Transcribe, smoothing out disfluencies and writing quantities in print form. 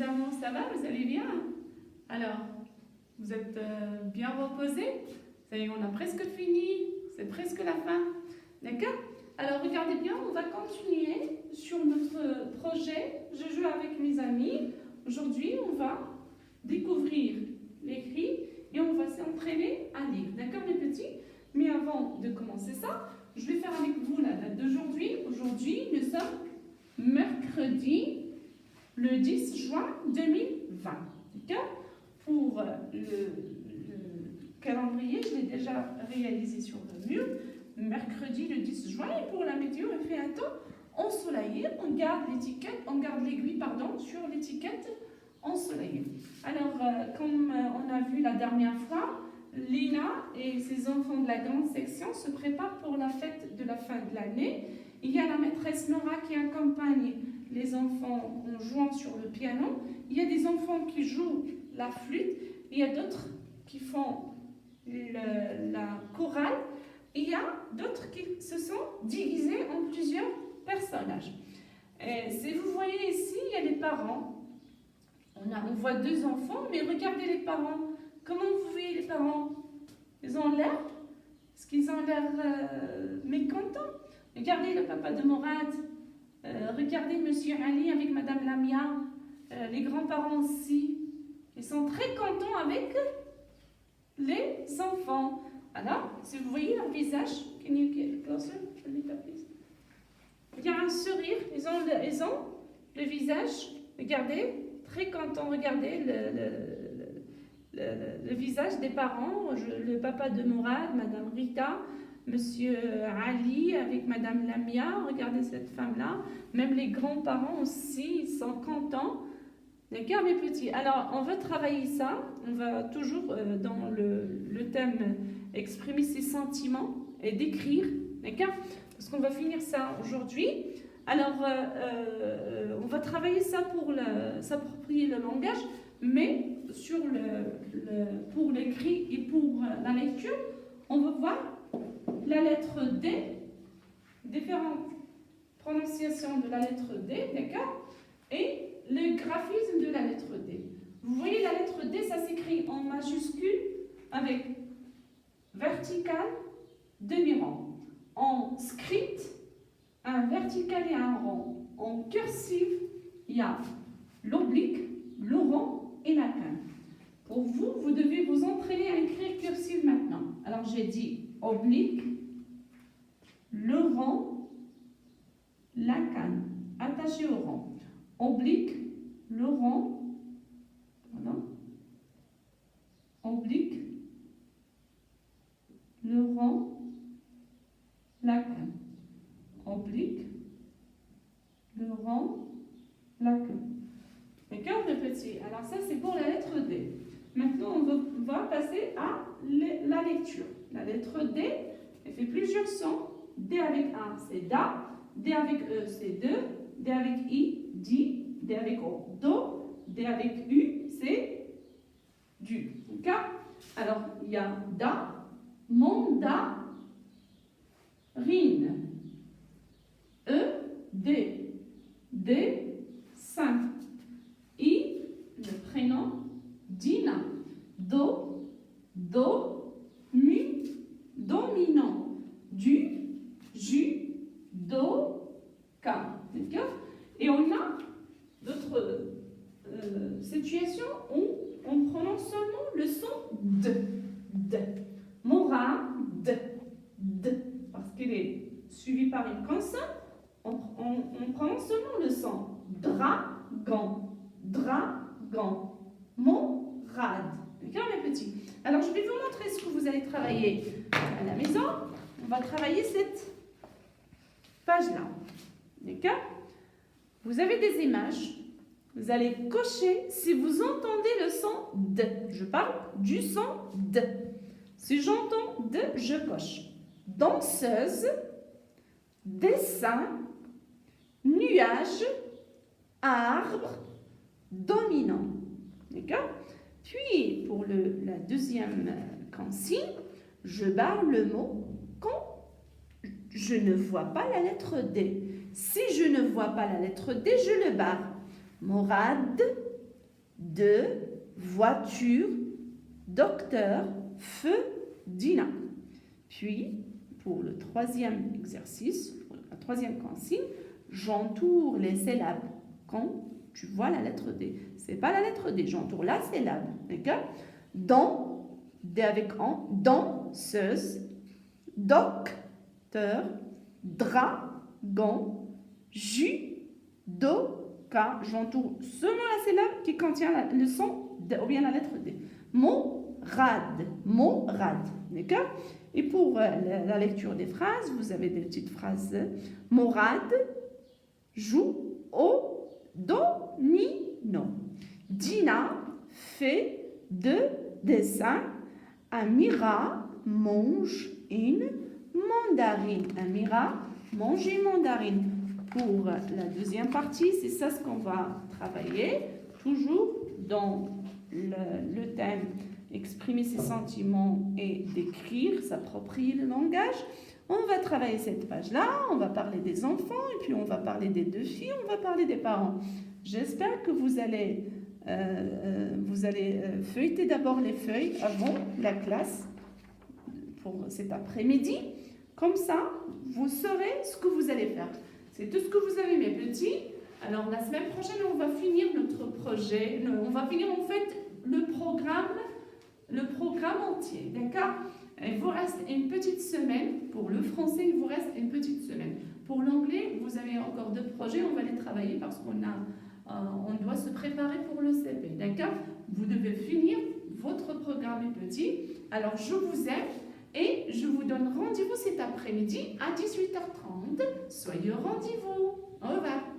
amours, ça va? Vous allez bien? Alors, vous êtes bien reposés? Ça y est, on a presque fini. C'est presque la fin. D'accord? Alors, regardez bien, on va continuer sur notre projet. Je joue avec mes amis. Aujourd'hui, on va découvrir l'écrit et on va s'entraîner à lire. D'accord, mes petits? Mais avant de commencer ça, je vais faire avec vous la date d'aujourd'hui. Aujourd'hui, nous sommes mercredi, le 10 juin 2020. D'accord? Pour le calendrier, je l'ai déjà réalisé sur le mur. Mercredi, le 10 juin. Et pour la météo, il fait un temps ensoleillé. On garde l'étiquette, on garde l'aiguille, pardon, sur l'étiquette ensoleillée. Alors, comme on a vu la dernière fois, Lina et ses enfants de la grande section se préparent pour la fête de la fin de l'année. Il y a la maîtresse Nora qui accompagne les enfants en jouant sur le piano. Il y a des enfants qui jouent la flûte. Il y a d'autres qui font la chorale. Et il y a d'autres qui se sont déguisés en plusieurs personnages. Et si vous voyez ici, il y a les parents. On voit deux enfants, mais regardez les parents. Comment vous voyez les parents? Ils ont l'air? Est-ce qu'ils ont l'air mécontents? Regardez le papa de Morad. Regardez Monsieur Ali avec Madame Lamia. Les grands-parents aussi. Ils sont très contents avec les enfants. Alors, si vous voyez leur visage, can you get closer? Il y a un sourire. Ils ont le visage. Regardez, très contents. Regardez le visage des parents, le papa de Mourad, Madame Rita, Monsieur Ali avec Madame Lamia, regardez cette femme-là, même les grands-parents aussi, ils sont contents. D'accord, mes petits? Alors, on va travailler ça, on va toujours dans le thème exprimer ses sentiments et décrire, d'accord? Parce qu'on va finir ça aujourd'hui. Alors, on va travailler ça pour s'approprier le langage, mais pour l'écrit et pour la lecture, on va voir la lettre D, différentes prononciations de la lettre D, d'accord? Et le graphisme de la lettre D. Vous voyez, la lettre D, ça s'écrit en majuscule avec vertical, demi-rond. En script, un vertical et un rond. En cursive, il y a l'oblique, le rond et la canne. Pour vous, vous devez vous entraîner à écrire cursive maintenant. Alors, j'ai dit oblique, le rond, la canne, attaché au rond. Oblique, le rond, voilà. Oblique, le rond, la canne. Oblique, le rond, la queue. D'accord, mes petits? Alors ça, c'est pour la lettre D. Maintenant, on va passer à la lecture. La lettre D, elle fait plusieurs sons. D avec un, c'est da. D avec E, c'est de. D avec I, di. D avec O, do. D avec U, c'est du. D'accord? Alors, il y a da, mandat, rine. E, D, D, 5. I, le prénom, Dina. Do, do, mu, dominant. Du, ju, do, ka. D'accord? Et on a d'autres situations où on prononce seulement le son D. D. Mora, D. D. Parce qu'il est suivi par une consonne. On prononce seulement le son dragon, dragon, Morad. D'accord, mes petits? Alors, je vais vous montrer ce que vous allez travailler à la maison. On va travailler cette page-là. D'accord? Vous avez des images. Vous allez cocher si vous entendez le son D. Je parle du son D. Si j'entends D, je coche. Danseuse, dessin, nuage, arbre, dominant. D'accord? Puis, pour la deuxième consigne, je barre le mot quand je ne vois pas la lettre D. Si je ne vois pas la lettre D, je le barre. Morad, de, voiture, docteur, feu, Dina. Puis, pour le troisième exercice, pour la troisième consigne, j'entoure les syllabes quand tu vois la lettre D. Ce n'est pas la lettre D, j'entoure la syllabe. D'accord? Dans, D avec en, danseuse, docteur, dragon, judoka. J'entoure seulement la syllabe qui contient le son ou bien la lettre D. Morad, morad. D'accord? Et pour la lecture des phrases, vous avez des petites phrases. Morad joue au domino. Dina fait de dessins. Amira mange une mandarine. Amira mange une mandarine. Pour la deuxième partie, c'est ça ce qu'on va travailler. Toujours dans le thème exprimer ses sentiments et décrire, s'approprier le langage. On va travailler cette page-là, on va parler des enfants et puis on va parler des deux filles, on va parler des parents. J'espère que vous allez feuilleter d'abord les feuilles avant la classe pour cet après-midi. Comme ça, vous saurez ce que vous allez faire. C'est tout ce que vous avez, mes petits. Alors, la semaine prochaine, on va finir notre projet. On va finir en fait le programme entier, d'accord? Il vous reste une petite semaine. Pour le français, il vous reste une petite semaine. Pour l'anglais, vous avez encore 2 projets. On va les travailler parce qu'on doit se préparer pour le CP, d'accord? Vous devez finir votre programme, mes petits. Alors, je vous aime et je vous donne rendez-vous cet après-midi à 18h30. Soyez au rendez-vous. Au revoir.